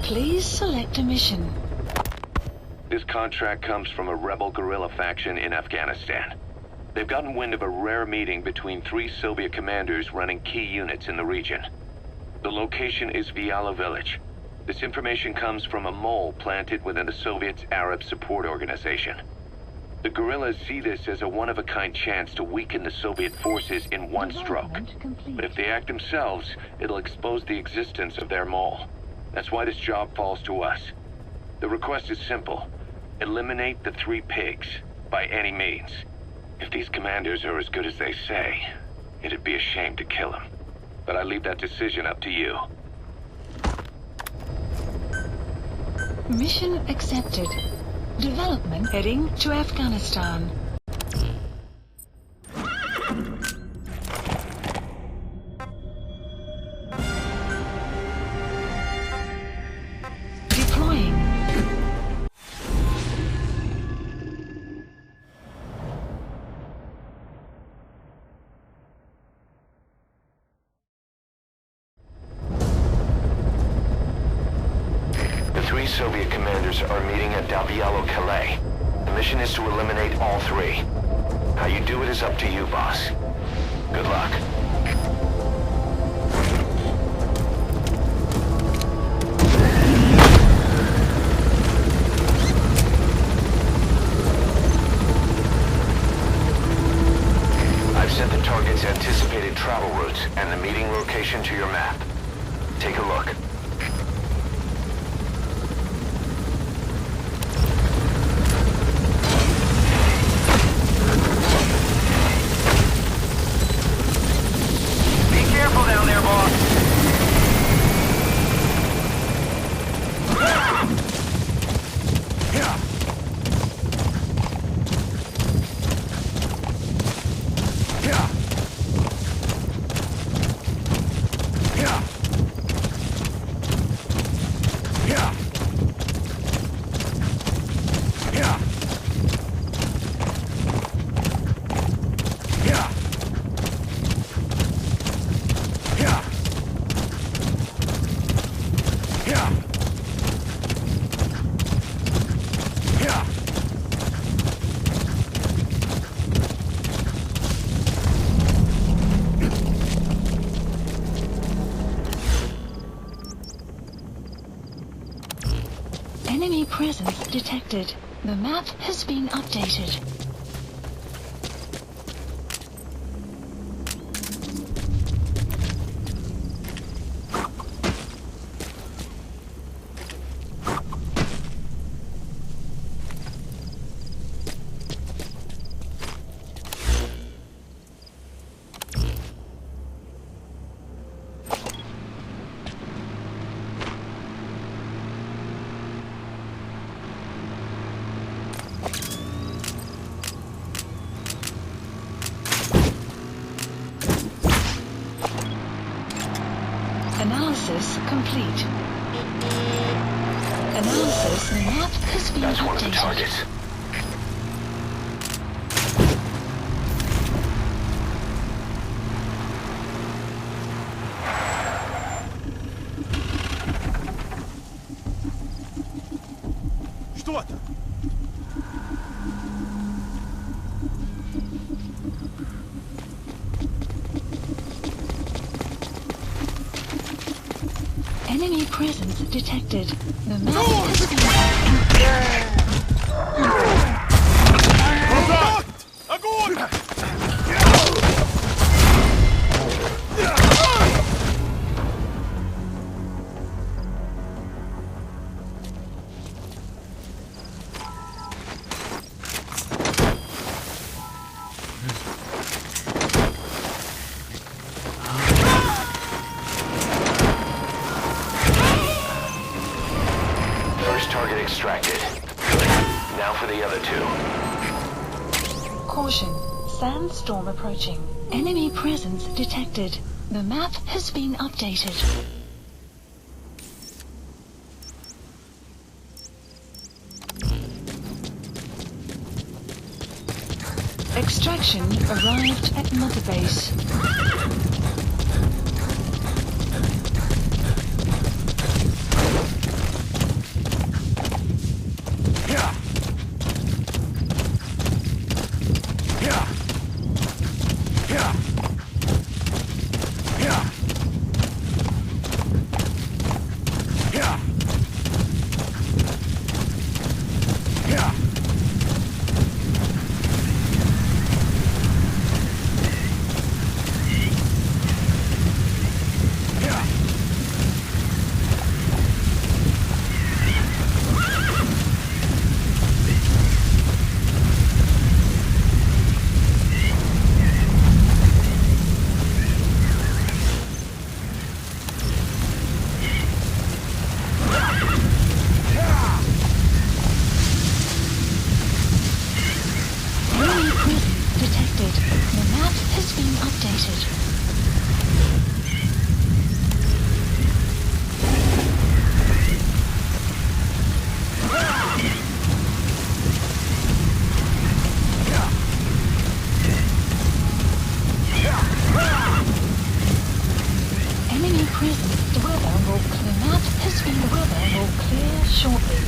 Please select a mission. This contract comes from a rebel guerrilla faction in Afghanistan. They've gotten wind of a rare meeting between 3 Soviet commanders running key units in the region. The location is Viala Village. This information comes from a mole planted within the Soviets' Arab Support Organization. The guerrillas see this as a one-of-a-kind chance to weaken the Soviet forces in one stroke. But if they act themselves, it'll expose the existence of their mole. That's why this job falls to us. The request is simple. Eliminate the 3 pigs, by any means. If these commanders are as good as they say, it'd be a shame to kill them. But I leave that decision up to you. Mission accepted. Development heading to Afghanistan. Deploying. The 3 Soviet commanders are meeting at Davialo Calais. The mission is to eliminate all 3. How you do it is up to you, boss. Good luck. I've sent the target's anticipated travel routes and the meeting location to your map. Take a look. Down there, boss. Enemy presence detected. The map has been updated. Analysis complete. Analysis map has been That's updated. one of the targets. Что это? Enemy presence detected. The map has been Огонь! Target extracted. Now for the other 2. Caution. Sandstorm approaching. Enemy presence detected. The map has been updated. Extraction arrived at Mother Base. updated. Enemy presence. The map has been weather will clear shortly.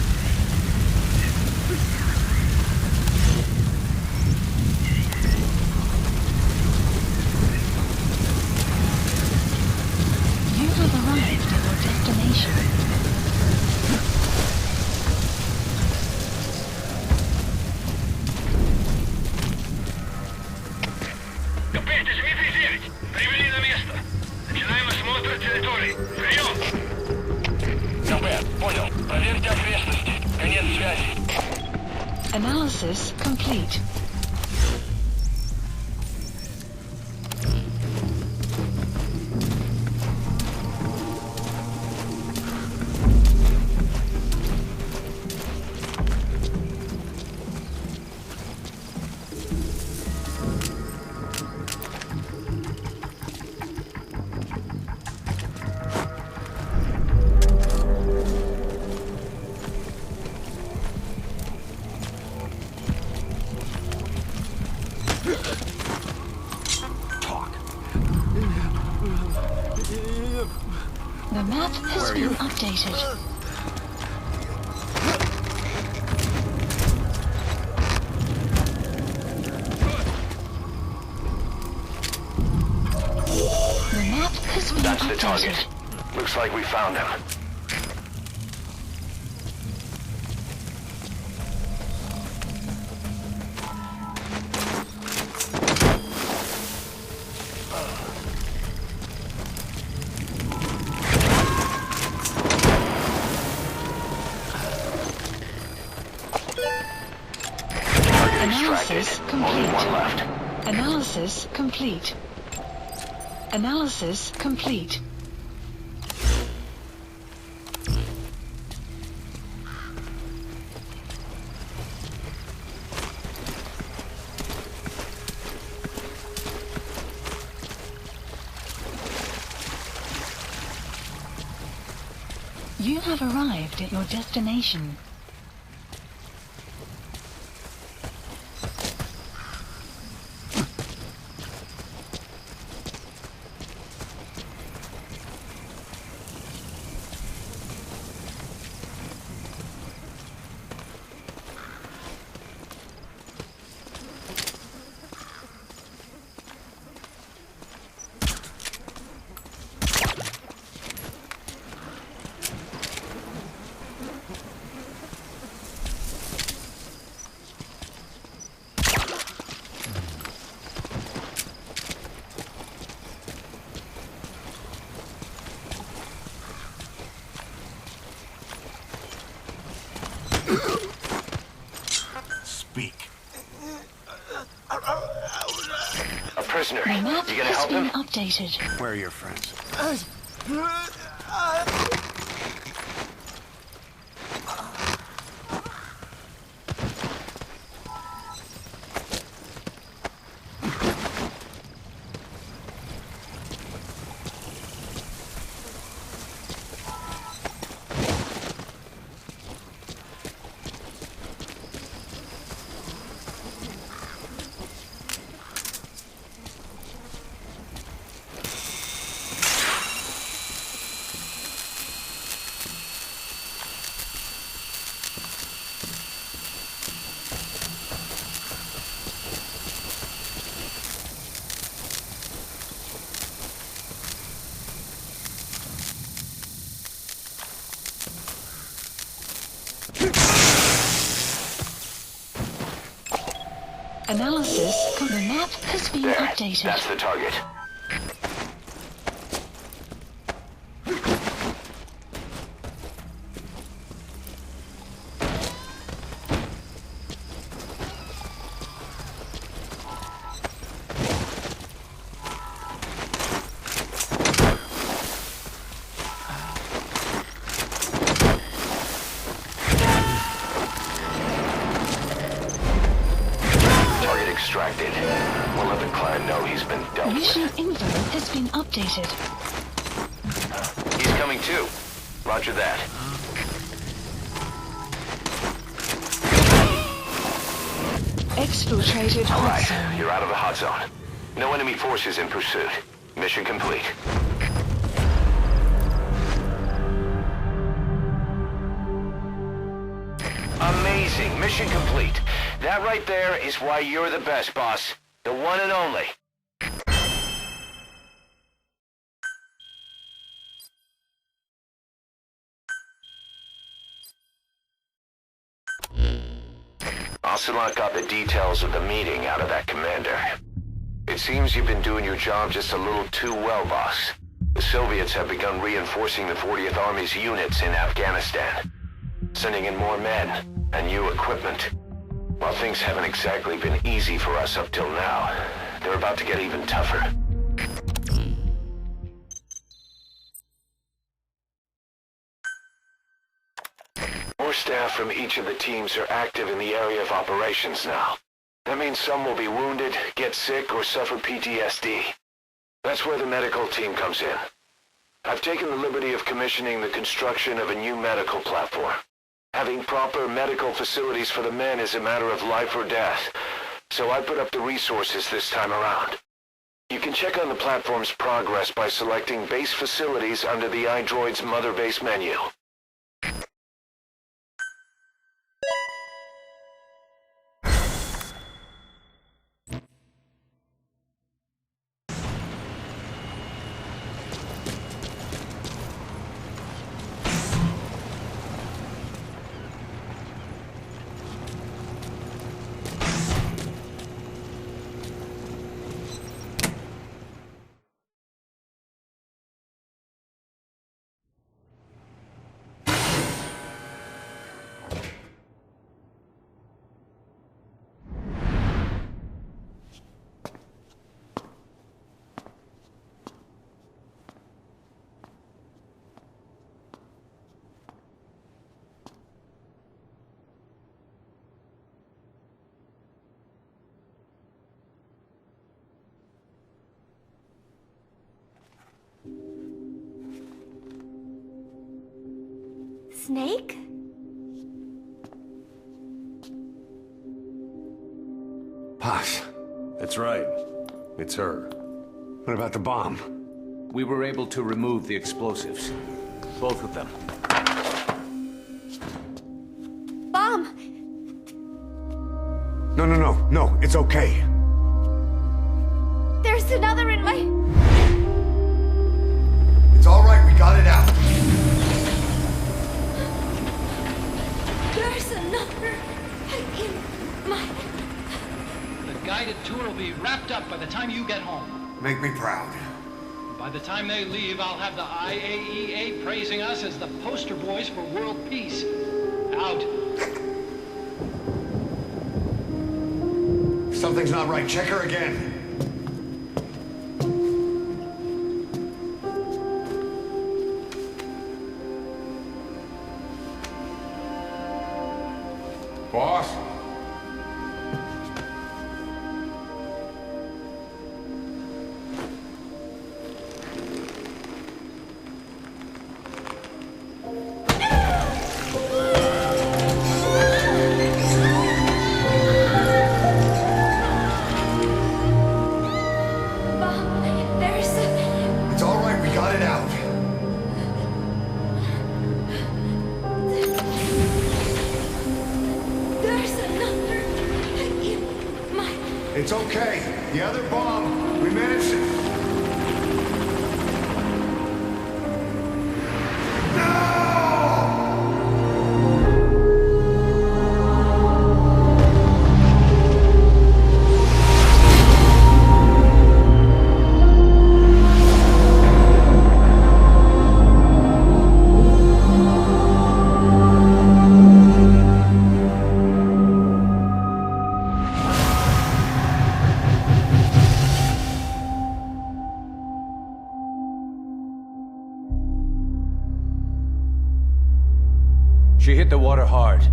You have arrived at your destination. Капец, 939. Прибыли на место. Начинаем осмотр территории. Прием! КП, понял. Проверьте окрестности. Конец связи. Analysis complete. The map has been updated. The map has been That's the updated. target. Looks like we found him. Analysis Only one complete. left. Analysis complete. Analysis complete. You have arrived at your destination. Speak. A prisoner. The map You gonna has help been him? updated. Where are your friends? Analysis. The map has been There. updated. That's the target. Extracted. We'll let the client know he's been dealt with. Mission info has been updated. He's coming too. Roger that. Exfiltrated All hot right, zone. you're out of the hot zone. No enemy forces in pursuit. Mission complete. Amazing. Mission complete. That right there is why you're the best, boss. The one and only. Ocelot got the details of the meeting out of that commander. It seems you've been doing your job just a little too well, boss. The Soviets have begun reinforcing the 40th Army's units in Afghanistan, sending in more men and new equipment. While things haven't exactly been easy for us up till now, they're about to get even tougher. More staff from each of the teams are active in the area of operations now. That means some will be wounded, get sick, or suffer PTSD. That's where the medical team comes in. I've taken the liberty of commissioning the construction of a new medical platform. Having proper medical facilities for the men is a matter of life or death, so I put up the resources this time around. You can check on the platform's progress by selecting base facilities under the iDroid's Mother Base menu. Snake? Posh. That's right. It's her. What about the bomb? We were able to remove the explosives. Both of them. Bomb! No, it's okay. There's another in my... It's all right, we got it out. There's another in my... The guided tour will be wrapped up by the time you get home. Make me proud. By the time they leave, I'll have the IAEA praising us as the poster boys for world peace. Out. Something's not right. Check her again. Boss? Bomb! There's... It's all right, we got it out. There's another in my... It's okay. The other bomb, we managed it. She hit the water hard,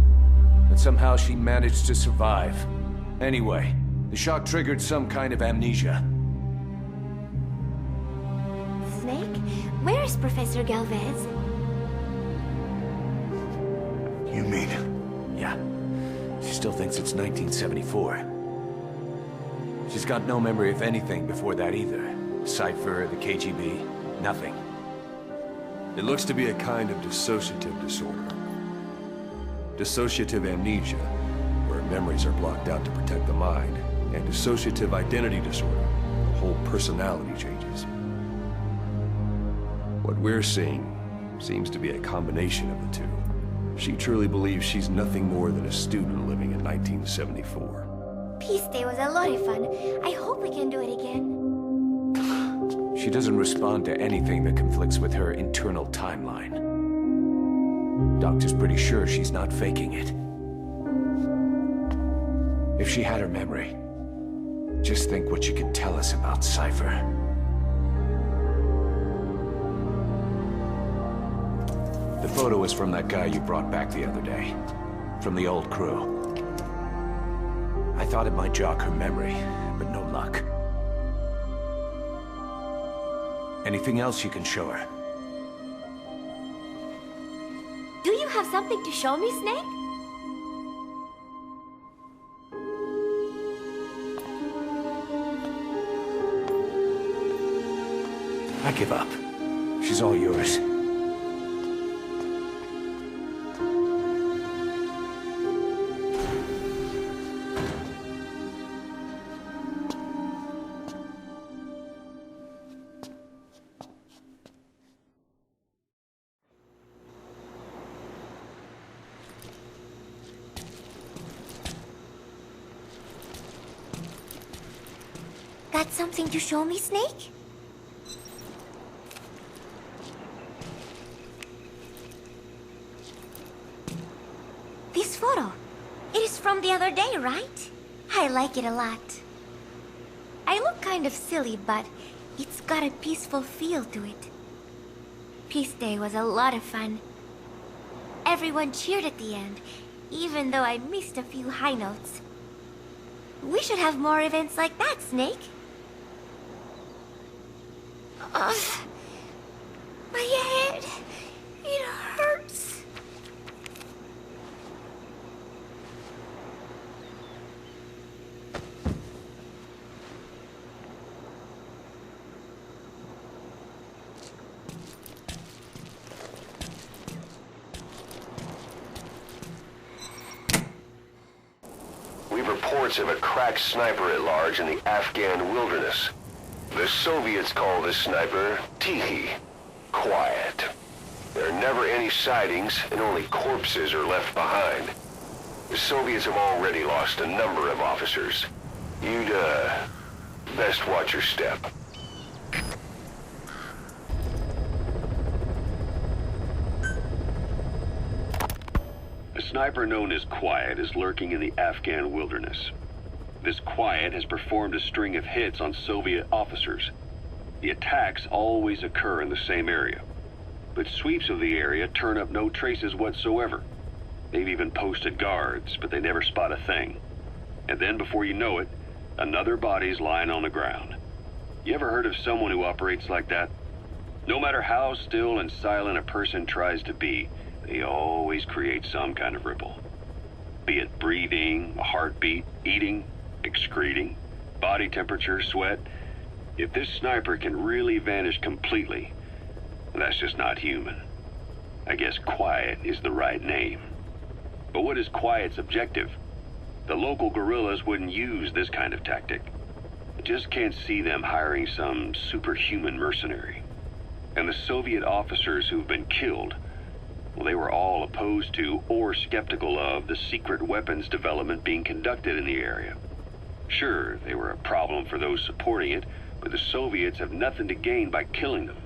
but somehow she managed to survive. Anyway, the shock triggered some kind of amnesia. course, Professor Galvez. You mean... Yeah. She still thinks it's 1974. She's got no memory of anything before that either. Cypher, the KGB, nothing. It looks to be a kind of dissociative disorder. Dissociative amnesia, where memories are blocked out to protect the mind, and dissociative identity disorder, whole personality changes. What we're seeing seems to be a combination of the two. She truly believes she's nothing more than a student living in 1974. Peace Day was a lot of fun. I hope we can do it again. She doesn't respond to anything that conflicts with her internal timeline. Doctor's pretty sure she's not faking it. If she had her memory, just think what she could tell us about Cypher. The photo is from that guy you brought back the other day. From the old crew. I thought it might jog her memory, but no luck. Anything else you can show her? Do you have something to show me, Snake? I give up. She's all yours. Got something to show me, Snake? This photo. It is from the other day, right? I like it a lot. I look kind of silly, but it's got a peaceful feel to it. Peace Day was a lot of fun. Everyone cheered at the end, even though I missed a few high notes. We should have more events like that, Snake. Ugh. My head. It hurts. We've reports of a crack sniper at large in the Afghan wilderness. The Soviets call this sniper Tihi, quiet. There are never any sightings, and only corpses are left behind. The Soviets have already lost a number of officers. You'd, best watch your step. A sniper known as Quiet is lurking in the Afghan wilderness. This Quiet has performed a string of hits on Soviet officers. The attacks always occur in the same area, but sweeps of the area turn up no traces whatsoever. They've even posted guards, but they never spot a thing. And then before you know it, another body's lying on the ground. You ever heard of someone who operates like that? No matter how still and silent a person tries to be, they always create some kind of ripple. Be it breathing, a heartbeat, eating, excreting, body temperature, sweat. If this sniper can really vanish completely, that's just not human. I guess Quiet is the right name. But what is Quiet's objective? The local guerrillas wouldn't use this kind of tactic. I just can't see them hiring some superhuman mercenary. And the Soviet officers who've been killed, well, they were all opposed to or skeptical of the secret weapons development being conducted in the area. Sure, they were a problem for those supporting it, but the Soviets have nothing to gain by killing them.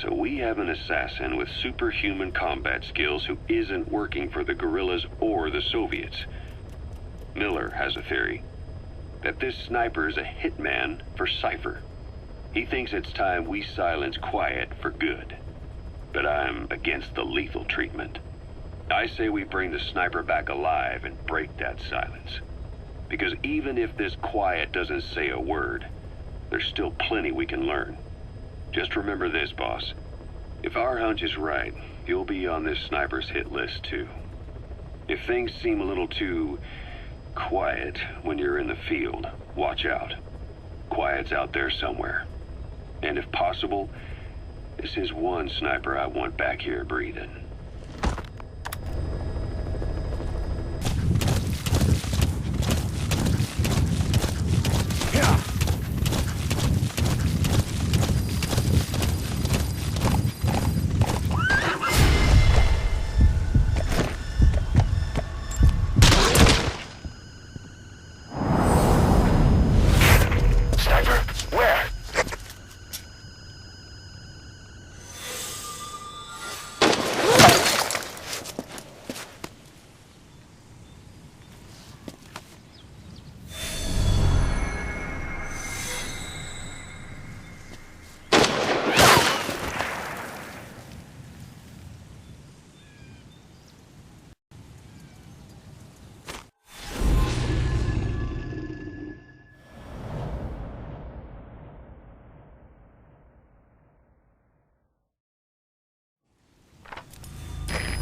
So we have an assassin with superhuman combat skills who isn't working for the guerrillas or the Soviets. Miller has a theory that this sniper is a hitman for Cypher. He thinks it's time we silence Quiet for good. But I'm against the lethal treatment. I say we bring the sniper back alive and break that silence. Because even if this Quiet doesn't say a word, there's still plenty we can learn. Just remember this, boss. If our hunch is right, you'll be on this sniper's hit list too. If things seem a little too quiet when you're in the field, watch out. Quiet's out there somewhere. And if possible, this is one sniper I want back here breathing.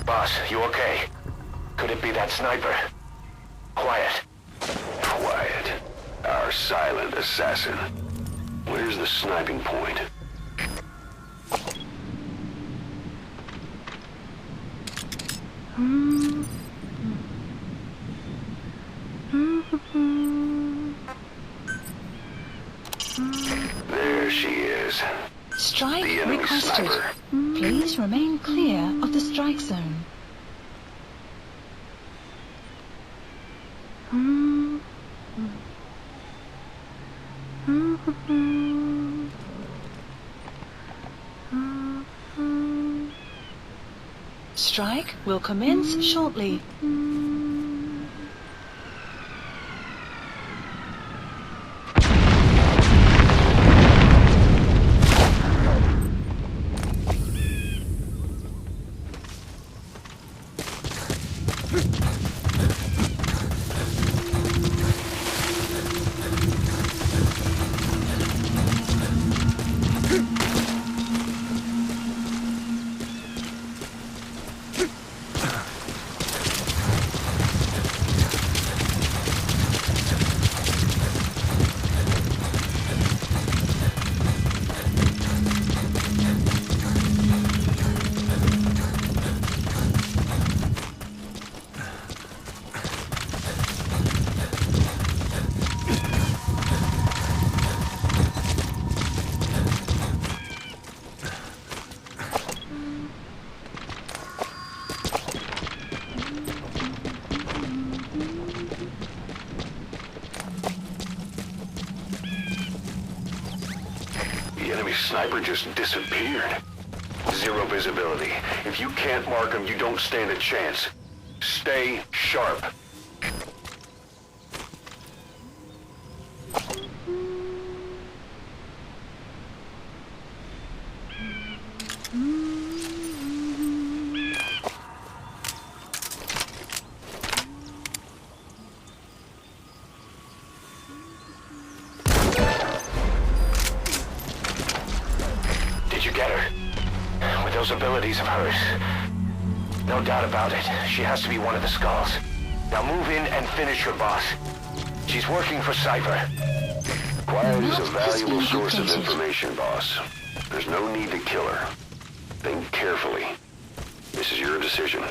Boss, you okay? Could it be that sniper? Quiet. Quiet. Our silent assassin. Where's the sniping point? There she is. Strike The enemy requested. sniper. Please remain clear of the strike zone. Strike will commence shortly. The enemy sniper just disappeared. Zero visibility. If you can't mark him, you don't stand a chance. Stay sharp. Did you get her? With those abilities of hers? No doubt about it. She has to be one of the Skulls. Now move in and finish her boss. She's working for Cypher. Quiet is a valuable source of information, boss. There's no need to kill her. Think carefully. This is your decision.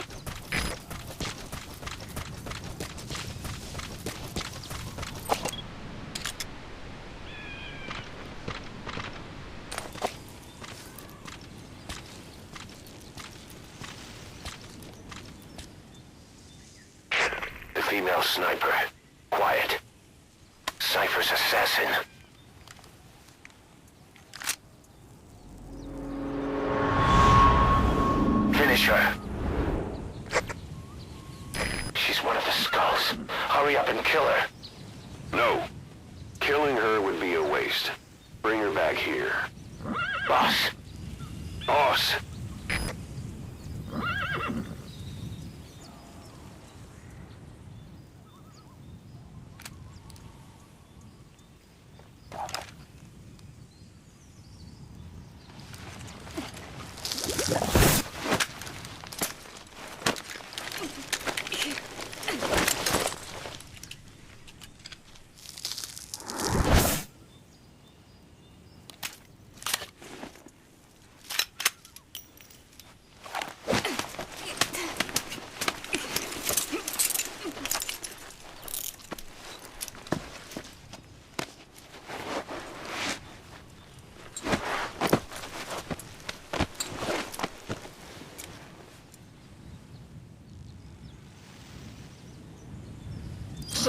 The female sniper. Quiet. Cypher's assassin. Finish her. She's one of the Skulls. Hurry up and kill her. No. Killing her would be a waste. Bring her back here. Boss. Boss!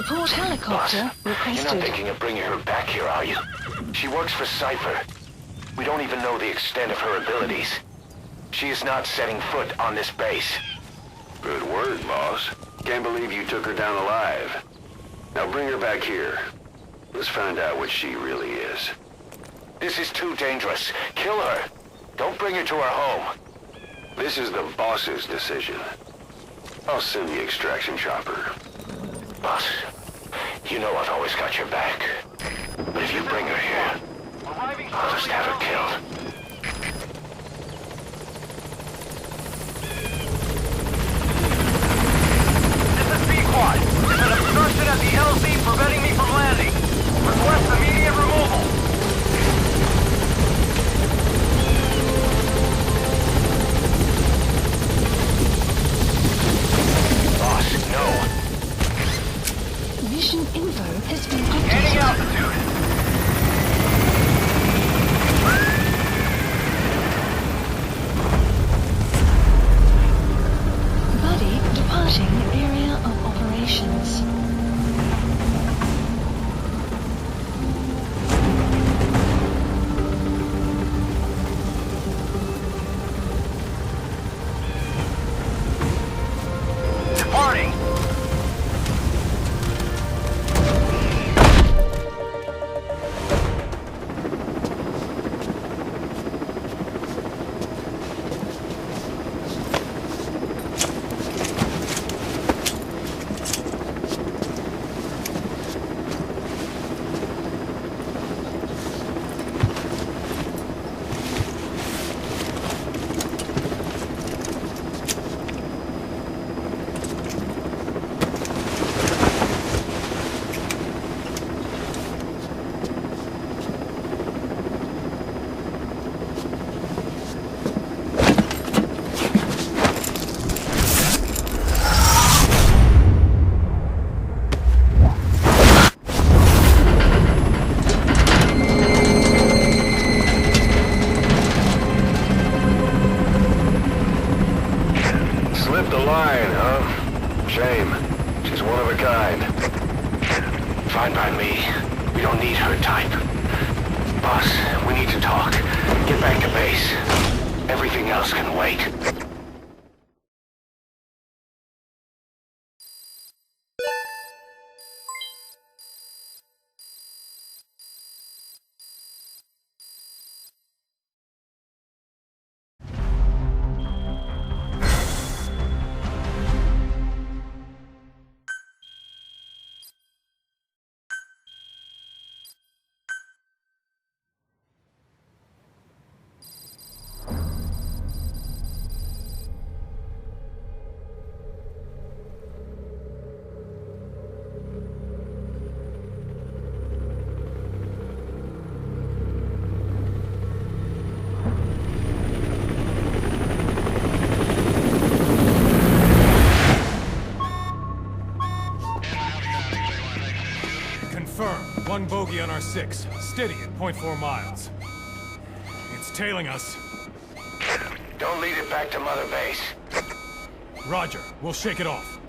Support helicopter Boss, you're not requested. thinking of bringing her back here, are you? She works for Cypher. We don't even know the extent of her abilities. She is not setting foot on this base. Good word, boss. Can't believe you took her down alive. Now bring her back here. Let's find out what she really is. This is too dangerous. Kill her. Don't bring her to our home. This is the boss's decision. I'll send the extraction chopper. Boss, you know I've always got your back. But if you bring her here, I'll just have her killed. This is B-Quad. There's an obstruction at the LZ preventing me from landing. Request immediate removal. Boss, no. Mission info has been Gaining updated. altitude. Buddy departing area of operations. Departing. Slipped the line, huh? Shame. She's one of a kind. Fine by me. We don't need her type. Boss, we need to talk. Get back to base. Everything else can wait. Confirm. One bogey on our 6. Steady at 0.4 miles. It's tailing us. Don't lead it back to Mother Base. Roger. We'll shake it off.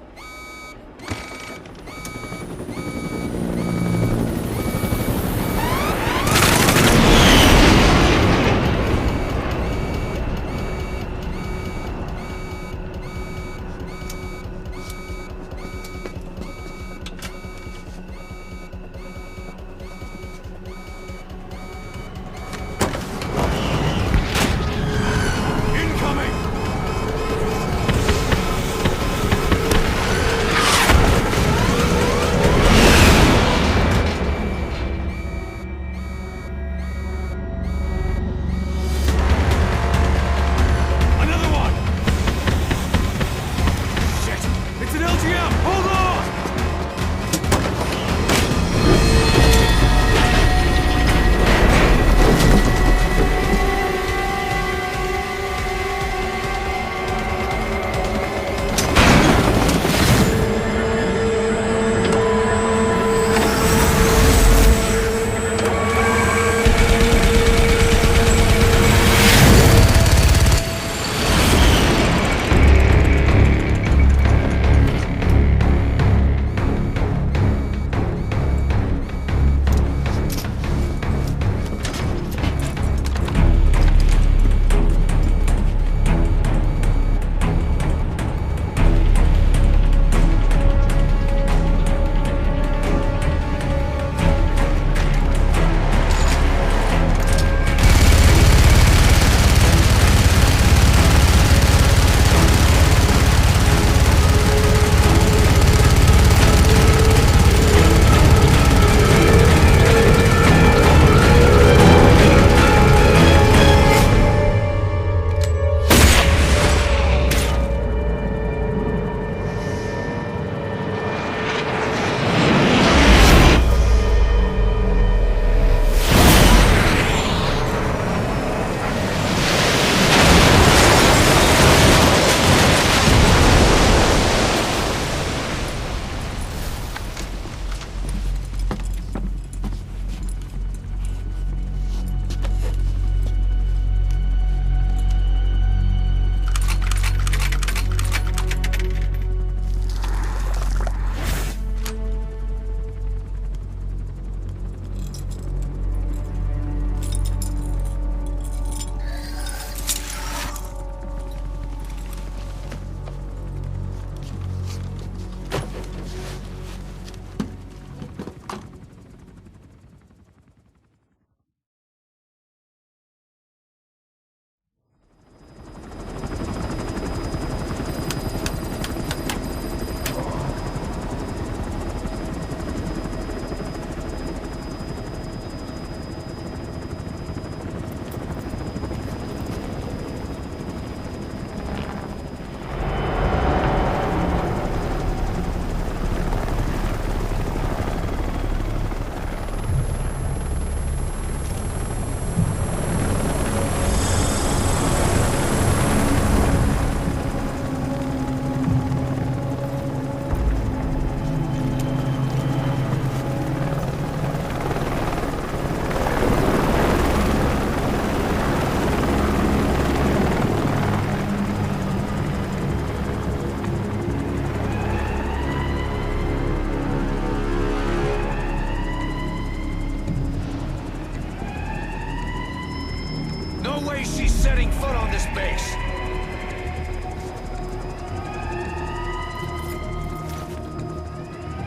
way she's setting foot on this base!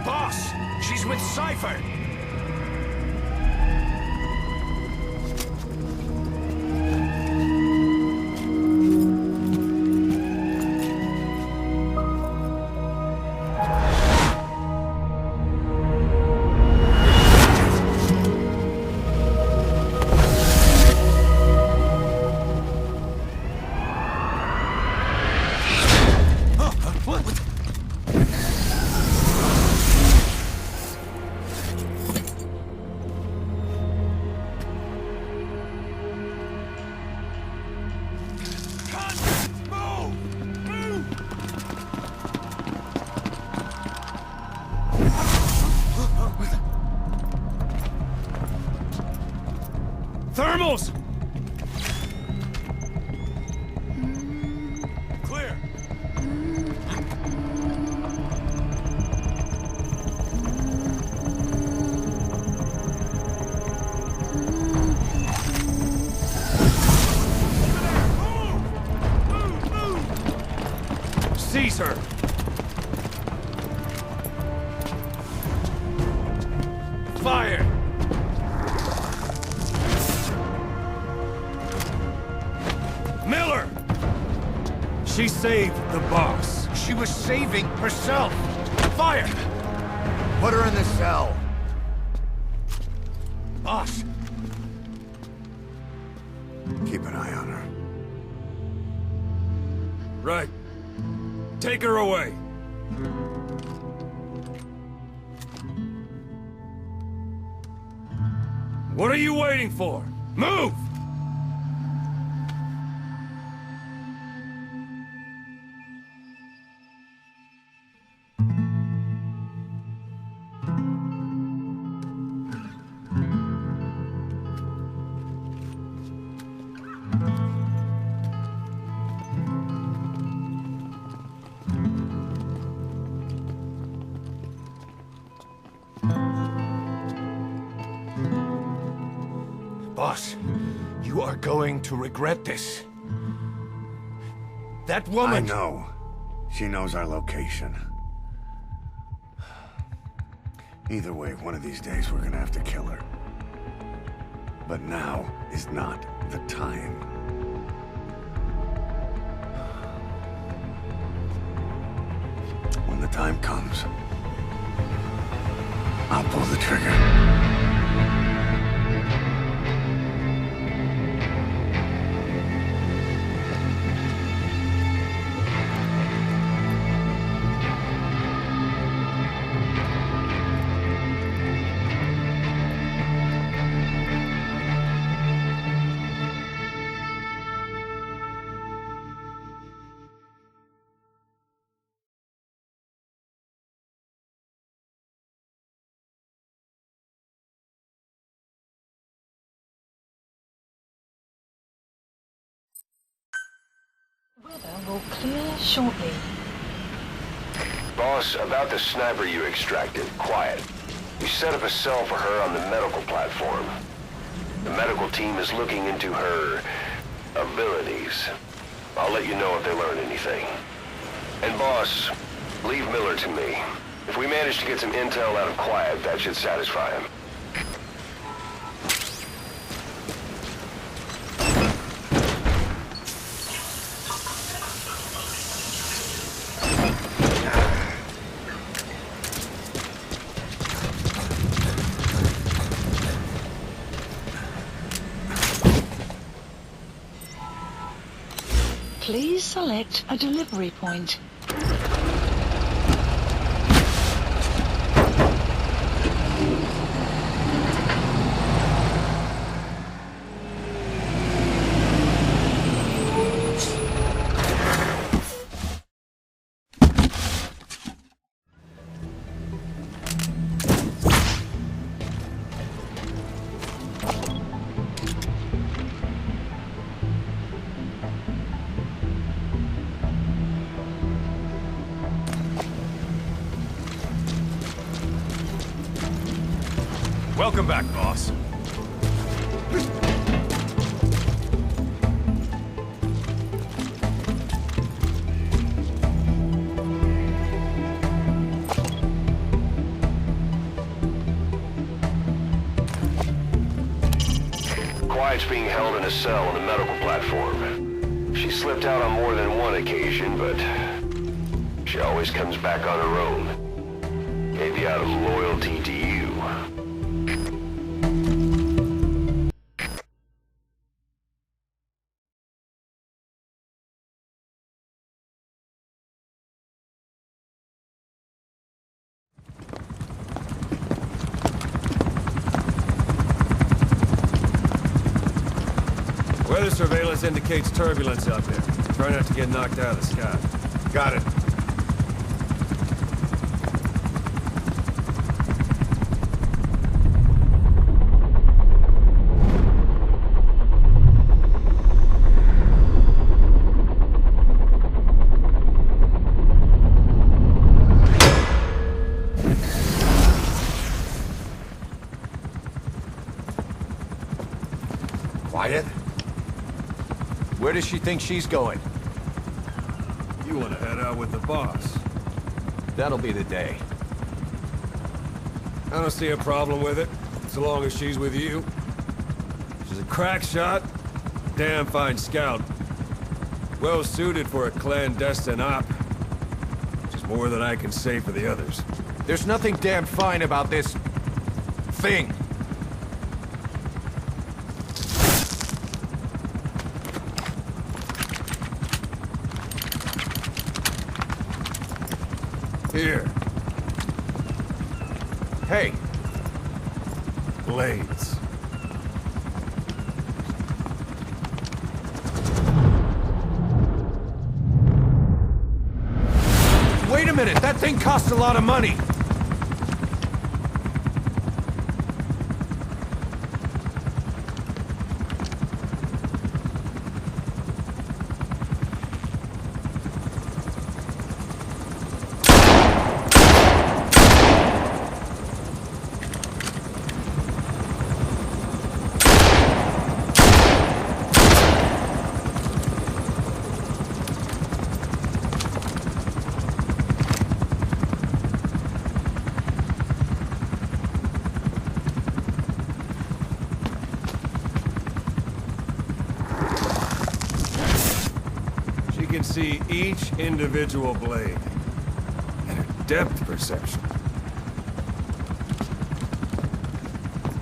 Boss! She's with Cypher! Thermals! Clear. Seize her! Fire! Miller! She saved the boss. She was saving herself. Fire! Put her in the cell. Boss! Keep an eye on her. Right. Take her away. What are you waiting for? Move! Boss, you are going to regret this. That woman... I know. She knows our location. Either way, one of these days we're gonna have to kill her. But now is not the time. When the time comes, I'll pull the trigger. Weather will clear shortly. Boss, about the sniper you extracted, quiet. We set up a cell for her on the medical platform. The medical team is looking into her abilities. I'll let you know if they learn anything. And boss, leave Miller to me. If we manage to get some intel out of Quiet, that should satisfy him. Please select a delivery point. Welcome back, boss. night's being held in a cell on the medical platform. She slipped out on more than one occasion, but she always comes back on her own. Maybe out of loyalty to you. Weather surveillance indicates turbulence out there. Try not to get knocked out of the sky. Got it. Quiet? Where does she think she's going? You want to head out with the boss? That'll be the day. I don't see a problem with it, so long as she's with you. She's a crack shot, damn fine scout. Well suited for a clandestine op. Which is more than I can say for the others. There's nothing damn fine about this... thing. Here. Hey. Blades. Wait a minute, that thing costs a lot of money. Can see each individual blade and a depth perception.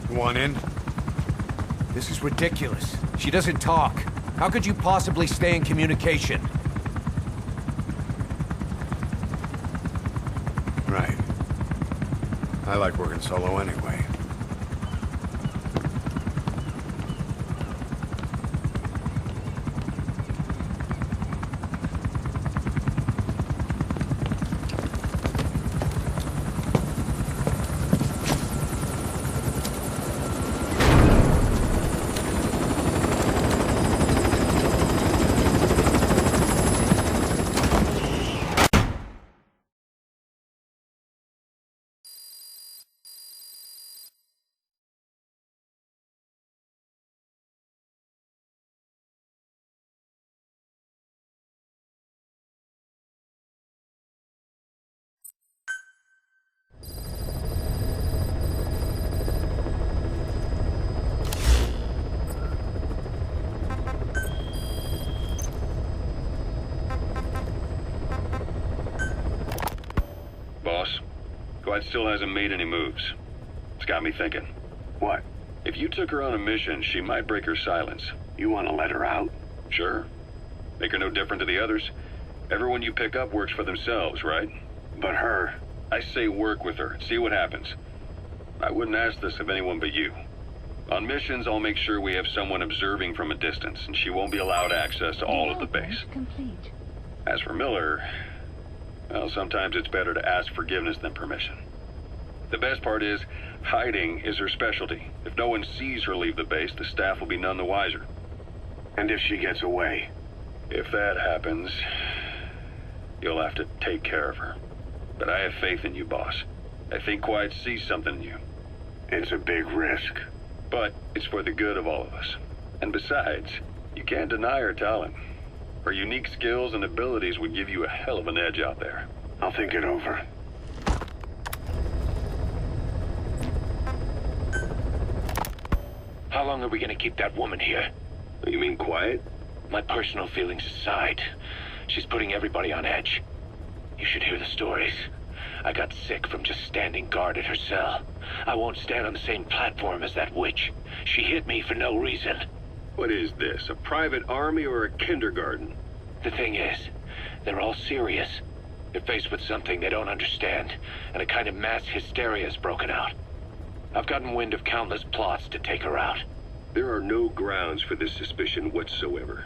You want in? This is ridiculous. She doesn't talk. How could you possibly stay in communication? Right. I like working solo anyway. Boss, Glad still hasn't made any moves. It's got me thinking. What? If you took her on a mission, she might break her silence. You want to let her out? Sure. Make her no different to the others. Everyone you pick up works for themselves, right? But her... I say work with her, see what happens. I wouldn't ask this of anyone but you. On missions, I'll make sure we have someone observing from a distance, and she won't be allowed access to all of the base. Complete. As for Miller, well, sometimes it's better to ask forgiveness than permission. The best part is, hiding is her specialty. If no one sees her leave the base, the staff will be none the wiser. And if she gets away? If that happens, you'll have to take care of her. But I have faith in you, boss. I think Quiet sees something in you. It's a big risk. But it's for the good of all of us. And besides, you can't deny her talent. Her unique skills and abilities would give you a hell of an edge out there. I'll think it over. How long are we gonna keep that woman here? You mean quiet? My personal feelings aside, she's putting everybody on edge. You should hear the stories. I got sick from just standing guard at her cell. I won't stand on the same platform as that witch. She hit me for no reason. What is this, a private army or a kindergarten? The thing is, they're all serious. They're faced with something they don't understand, and a kind of mass hysteria has broken out. I've gotten wind of countless plots to take her out. There are no grounds for this suspicion whatsoever.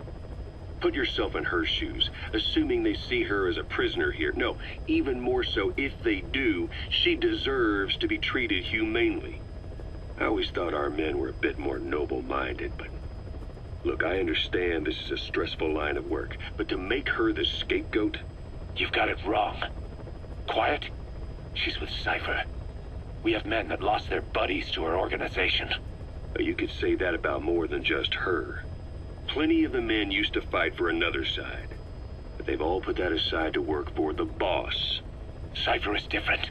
Put yourself in her shoes, assuming they see her as a prisoner here. No, even more so, if they do, she deserves to be treated humanely. I always thought our men were a bit more noble-minded, but... Look, I understand this is a stressful line of work, but to make her the scapegoat... You've got it wrong. Quiet? She's with Cypher. We have men that lost their buddies to her organization. You could say that about more than just her. Plenty of the men used to fight for another side, but they've all put that aside to work for the boss. Cypher is different.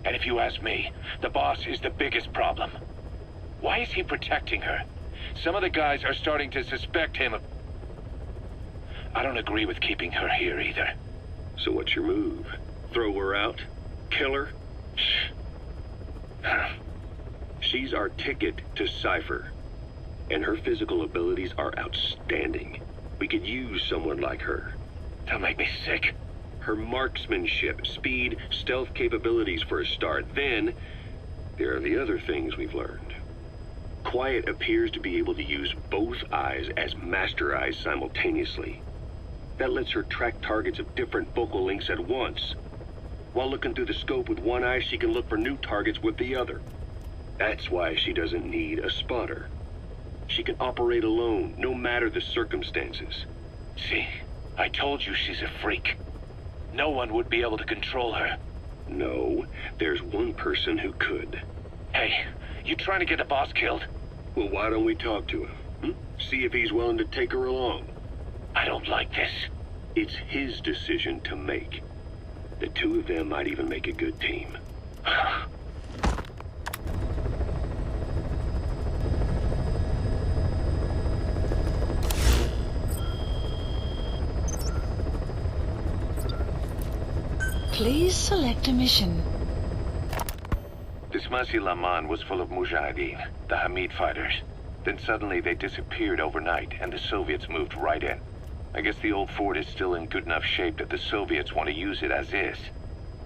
And if you ask me, the boss is the biggest problem. Why is he protecting her? Some of the guys are starting to suspect him of... I don't agree with keeping her here either. So what's your move? Throw her out? Kill her? She's our ticket to Cypher, and her physical abilities are outstanding. We could use someone like her. That'll make me sick. Her marksmanship, speed, stealth capabilities for a start. Then, there are the other things we've learned. Quiet appears to be able to use both eyes as master eyes simultaneously. That lets her track targets of different focal lengths at once. While looking through the scope with one eye, she can look for new targets with the other. That's why she doesn't need a spotter. She can operate alone, no matter the circumstances. See, I told you she's a freak. No one would be able to control her. No, there's one person who could. Hey, you trying to get the boss killed? Well, why don't we talk to him? See if he's willing to take her along. I don't like this. It's his decision to make. The two of them might even make a good team. Please select a mission. This Masi-Laman was full of Mujahideen, the Hamid fighters. Then suddenly they disappeared overnight, and the Soviets moved right in. I guess the old fort is still in good enough shape that the Soviets want to use it as is.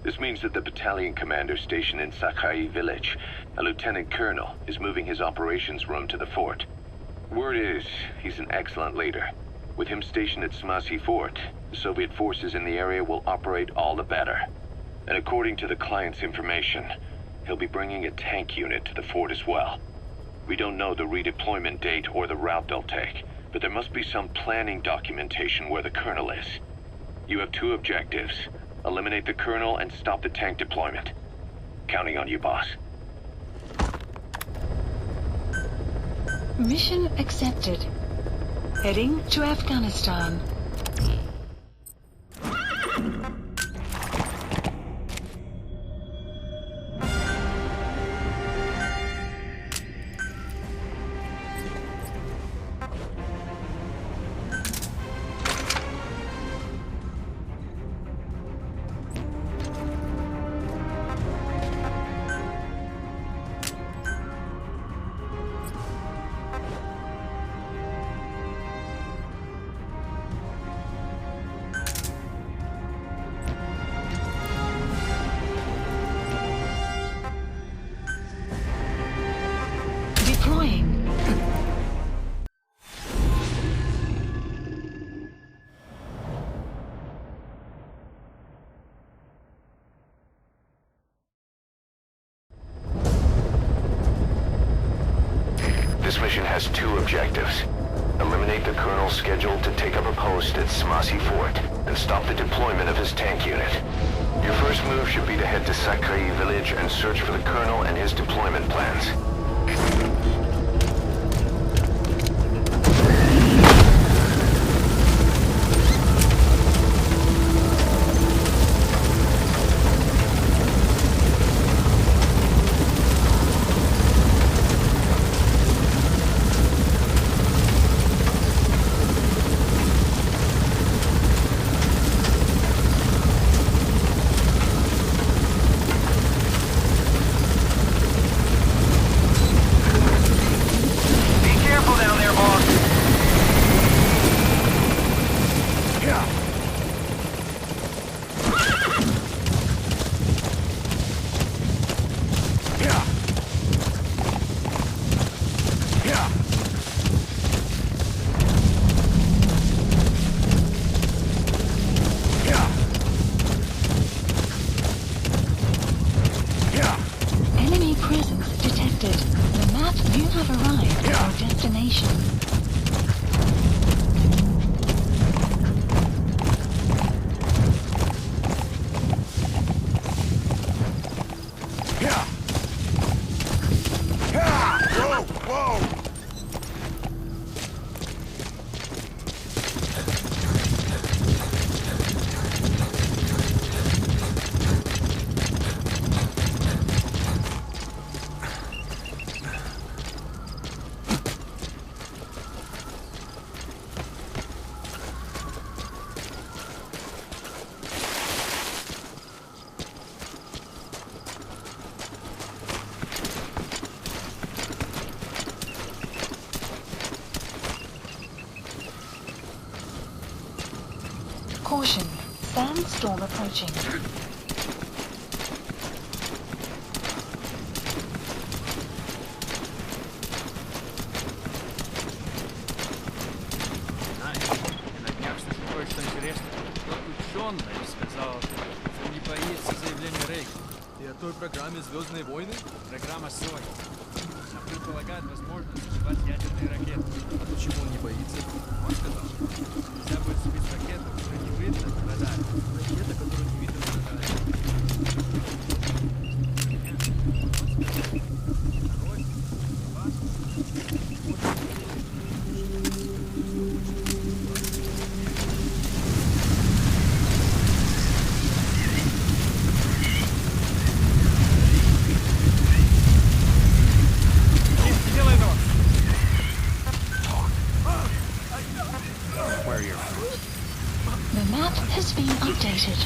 This means that the battalion commander stationed in Sakai village, a lieutenant colonel, is moving his operations room to the fort. Word is, he's an excellent leader. With him stationed at Smasi Fort, the Soviet forces in the area will operate all the better. And according to the client's information, he'll be bringing a tank unit to the fort as well. We don't know the redeployment date or the route they'll take, but there must be some planning documentation where the colonel is. You have two objectives: eliminate the colonel and stop the tank deployment. Counting on you, boss. Mission accepted. Heading to Afghanistan. This mission has two objectives. Eliminate the colonel scheduled to take up a post at Smasi Fort, and stop the deployment of his tank unit. Your first move should be to head to Sakai village and search for the colonel and his deployment plans. Caution. Sandstorm approaching. Той программе «Звездные войны»? Программа «Соня». Она предполагает возможность взрывать ядерные ракеты. А почему он не боится? Он сказал, нельзя будет сбить ракету, которую не видно на радаре. Ракета, которую не видно на радаре. The map has been updated.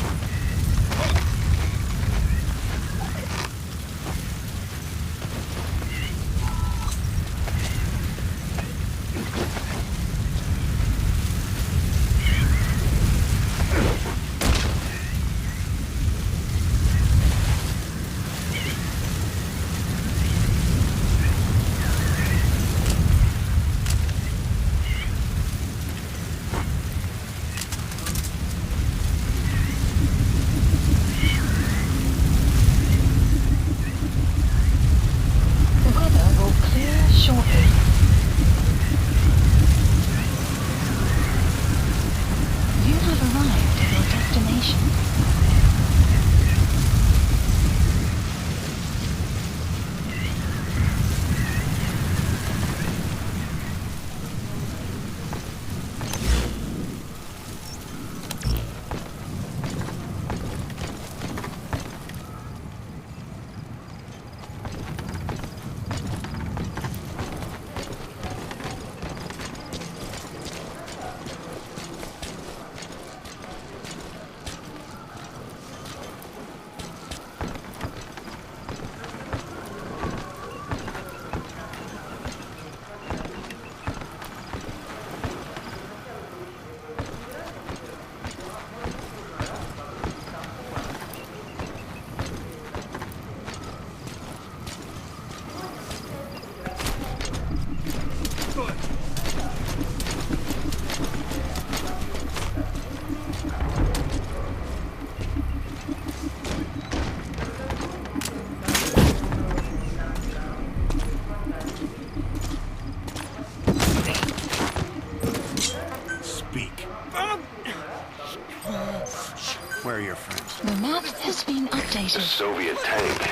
Where are your friends? The map has been updated. The Soviet tank.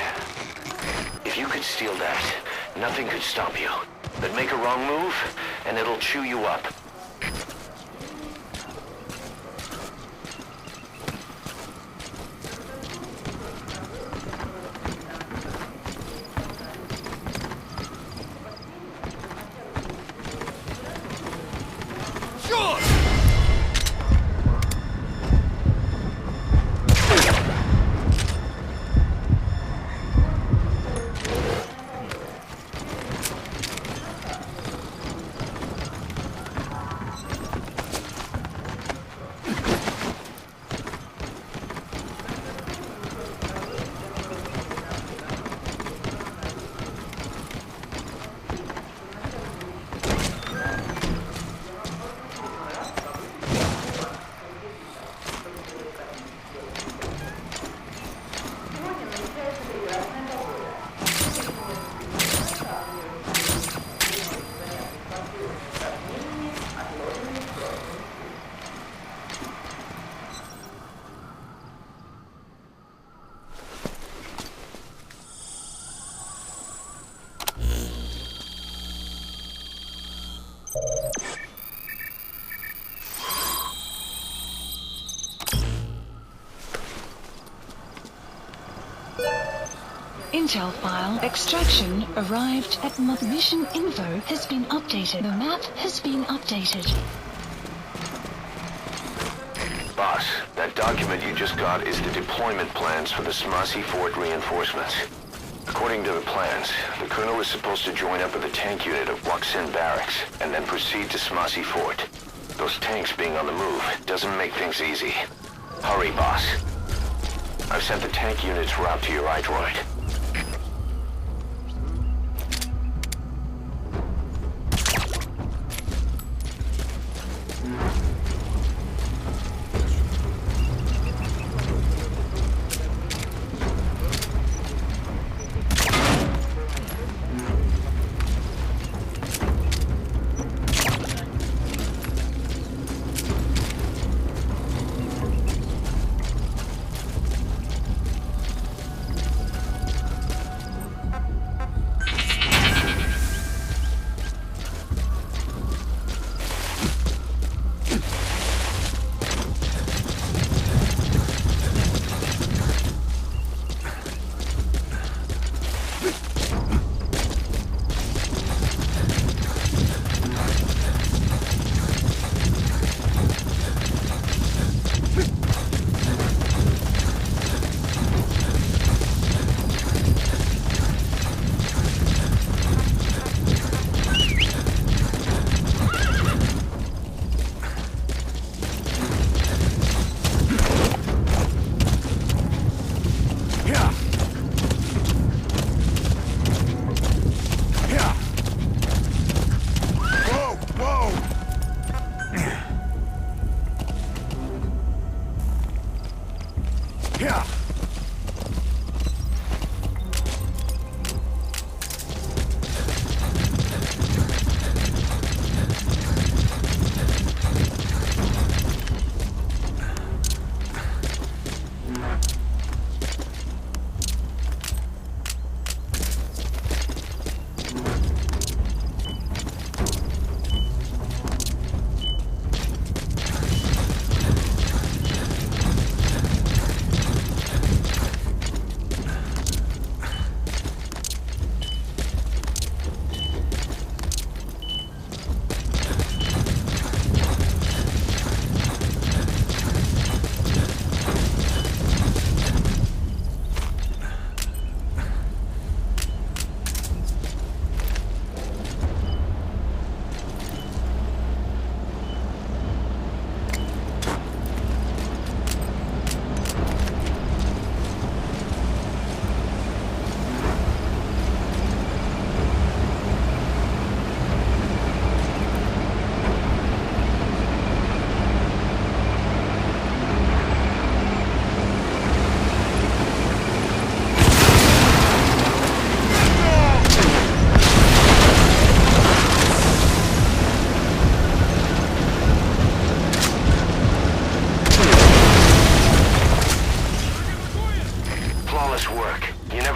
If you could steal that, nothing could stop you. But make a wrong move, and it'll chew you up. Intel file extraction arrived at mission info has been updated. The map has been updated. Boss, that document you just got is the deployment plans for the Smasi Fort reinforcements. According to the plans, the Colonel is supposed to join up with a tank unit at Waksin Barracks and then proceed to Smasi Fort. Those tanks being on the move doesn't make things easy. Hurry, boss. I've sent the tank unit's route to your iDroid.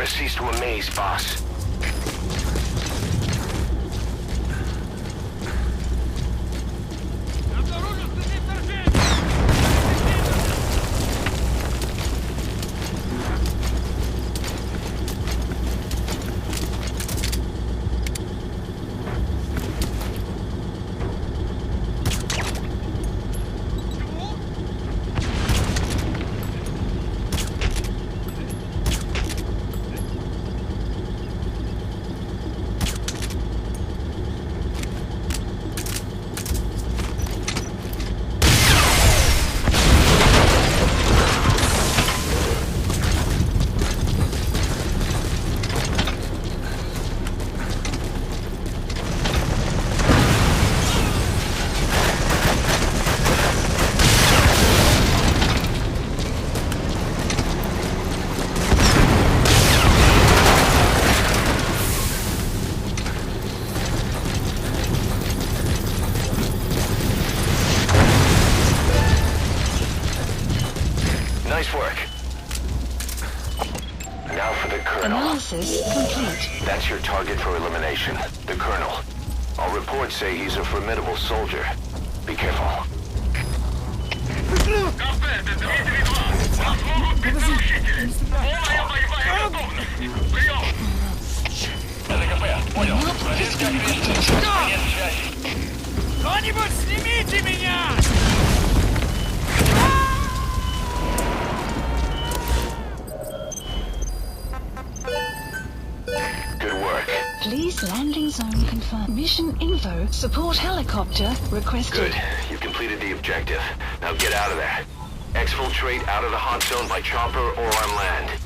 Cease to amaze, boss. Nice work. Now for the Colonel. Analysis complete. That's your target for elimination, the Colonel. All reports say he's a formidable soldier. Be careful. Кто-нибудь снимите меня! Good work. Please landing zone confirmed. Mission info. Support helicopter requested. Good. You can completed the objective. Now get out of there. Exfiltrate out of the hot zone by chopper or on land.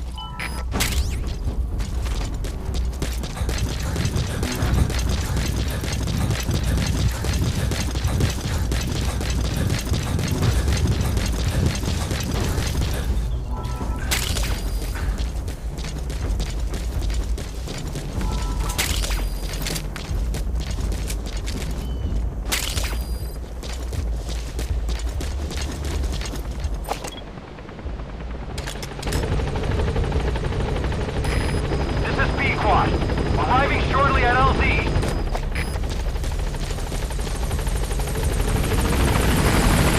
Arriving shortly at LZ.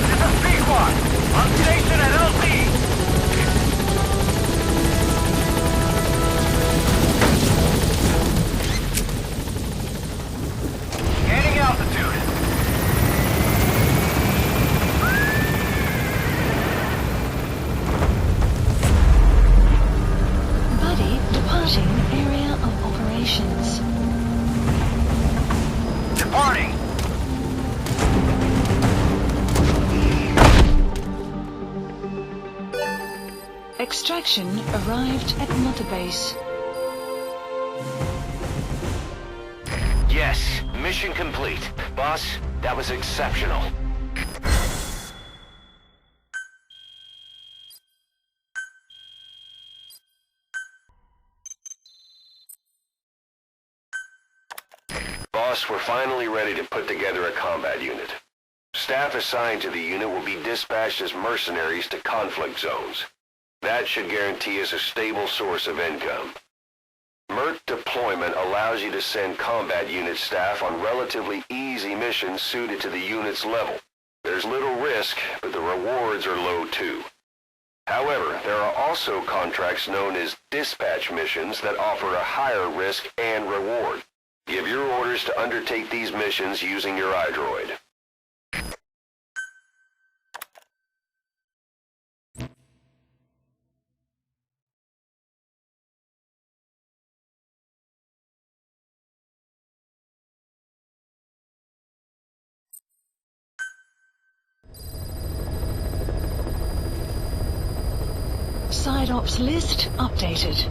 This is P-Quad. On station at LZ. Gaining altitude. Buddy departing area of operations. Departing. Extraction arrived at Mother Base. Yes, mission complete. Boss, that was exceptional. Boss, we're finally ready to put together a combat unit. Staff assigned to the unit will be dispatched as mercenaries to conflict zones. That should guarantee us a stable source of income. MERT deployment allows you to send combat unit staff on relatively easy missions suited to the unit's level. There's little risk, but the rewards are low too. However, there are also contracts known as dispatch missions that offer a higher risk and reward. Give your orders to undertake these missions using your iDroid. Side ops list updated.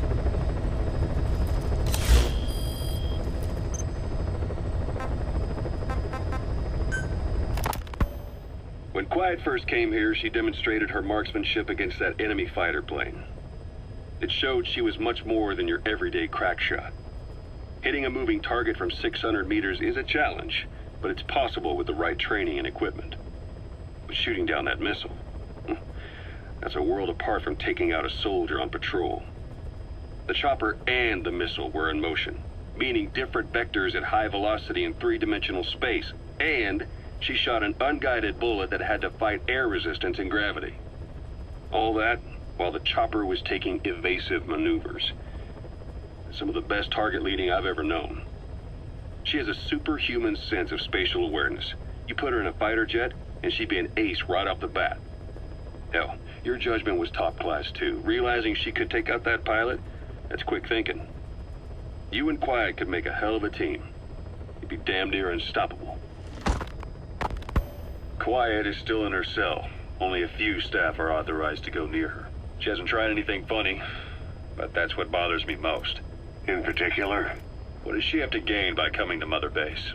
When Quiet first came here, she demonstrated her marksmanship against that enemy fighter plane. It showed she was much more than your everyday crack shot. Hitting a moving target from 600 meters is a challenge, but it's possible with the right training and equipment. But shooting down that missile, that's a world apart from taking out a soldier on patrol. The chopper and the missile were in motion, meaning different vectors at high velocity in three-dimensional space, and she shot an unguided bullet that had to fight air resistance and gravity. All that while the chopper was taking evasive maneuvers. Some of the best target leading I've ever known. She has a superhuman sense of spatial awareness. You put her in a fighter jet, and she'd be an ace right off the bat. Hell, your judgment was top class too. Realizing she could take out that pilot, that's quick thinking. You and Quiet could make a hell of a team. You'd be damn near unstoppable. Quiet is still in her cell. Only a few staff are authorized to go near her. She hasn't tried anything funny, but that's what bothers me most. In particular? What does she have to gain by coming to Mother Base?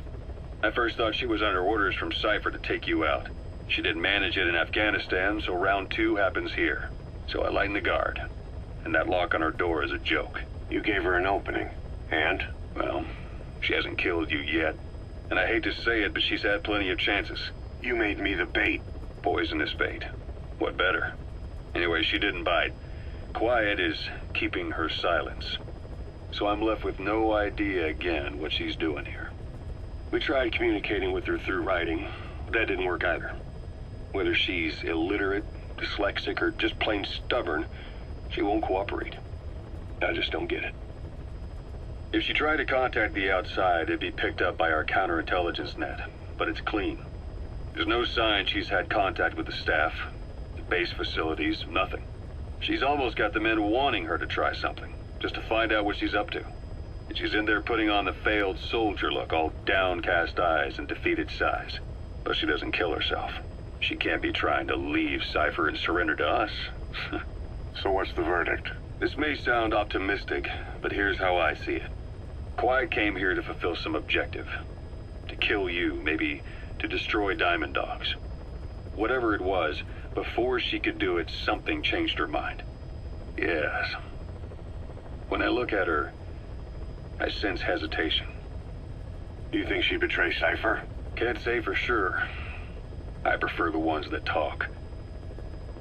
I first thought she was under orders from Cypher to take you out. She didn't manage it in Afghanistan, so round 2 happens here. So I lighten the guard. And that lock on her door is a joke. You gave her an opening. And? Well, she hasn't killed you yet. And I hate to say it, but she's had plenty of chances. You made me the bait. Poisonous bait. What better? Anyway, she didn't bite. Quiet is keeping her silence. So I'm left with no idea again what she's doing here. We tried communicating with her through writing. That didn't work either. Whether she's illiterate, dyslexic, or just plain stubborn, she won't cooperate. I just don't get it. If she tried to contact the outside, it'd be picked up by our counterintelligence net, but it's clean. There's no sign she's had contact with the staff, the base facilities, nothing. She's almost got the men wanting her to try something, just to find out what she's up to. And she's in there putting on the failed soldier look, all downcast eyes and defeated sighs. But she doesn't kill herself. She can't be trying to leave Cypher and surrender to us. So what's the verdict? This may sound optimistic, but here's how I see it. Quiet came here to fulfill some objective. To kill you, maybe to destroy Diamond Dogs. Whatever it was, before she could do it, something changed her mind. Yes. When I look at her, I sense hesitation. You think she'd betray Cypher? Can't say for sure. I prefer the ones that talk.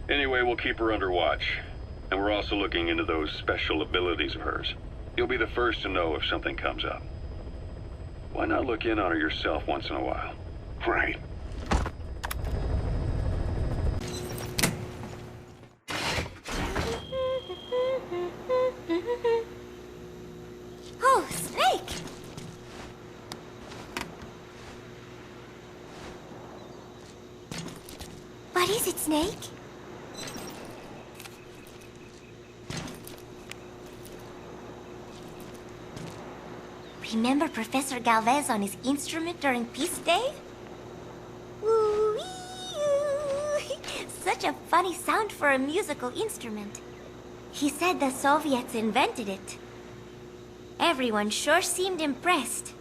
Anyway, we'll keep her under watch. And we're also looking into those special abilities of hers. You'll be the first to know if something comes up. Why not look in on her yourself once in a while? Right. Oh, Snake! What is it, Snake? Remember Professor Galvez on his instrument during Peace Day? Woo-wee-oo. Such a funny sound for a musical instrument. He said the Soviets invented it. Everyone sure seemed impressed.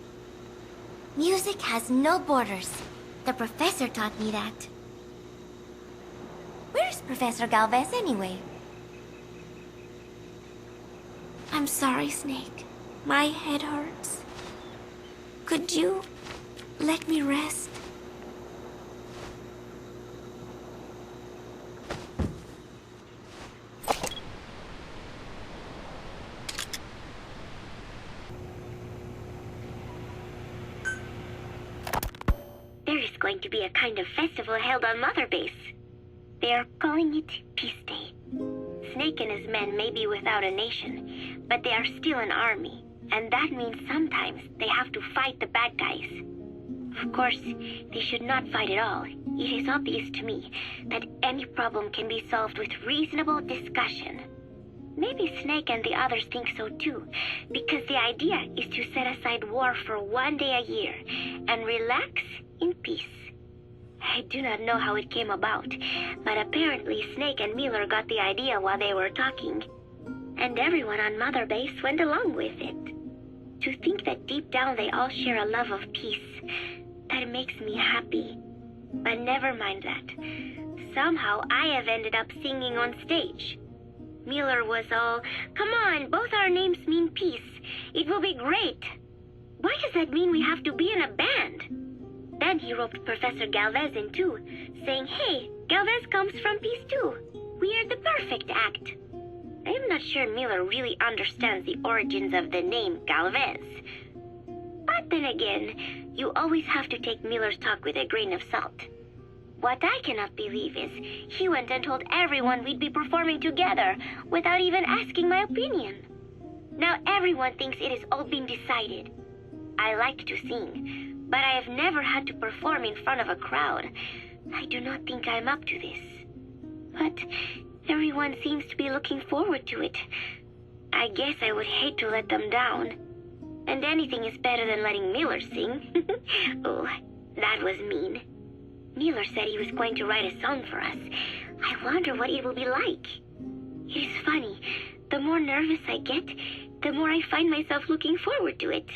Music has no borders. The professor taught me that. Where's Professor Galvez anyway? I'm sorry, Snake. My head hurts. Could you let me rest? There is going to be a kind of festival held on Mother Base. They are calling it Peace Day. Snake and his men may be without a nation, but they are still an army, and that means sometimes they have to fight the bad guys. Of course, they should not fight at all. It is obvious to me that any problem can be solved with reasonable discussion. Maybe Snake and the others think so too, because the idea is to set aside war for one day a year and relax in peace. I do not know how it came about, but apparently Snake and Miller got the idea while they were talking, and everyone on Mother Base went along with it. To think that deep down they all share a love of peace, that makes me happy. But never mind that. Somehow I have ended up singing on stage. Miller was all, "Come on, both our names mean peace. It will be great." Why does that mean we have to be in a band? Then he roped Professor Galvez in too, saying, "Hey, Galvez comes from Peace too. We are the perfect act." I am not sure Miller really understands the origins of the name Galvez. But then again, you always have to take Miller's talk with a grain of salt. What I cannot believe is he went and told everyone we'd be performing together without even asking my opinion. Now everyone thinks it has all been decided. I like to sing, but I have never had to perform in front of a crowd. I do not think I'm up to this. But everyone seems to be looking forward to it. I guess I would hate to let them down. And anything is better than letting Miller sing. Oh, that was mean. Miller said he was going to write a song for us. I wonder what it will be like. It is funny. The more nervous I get, the more I find myself looking forward to it.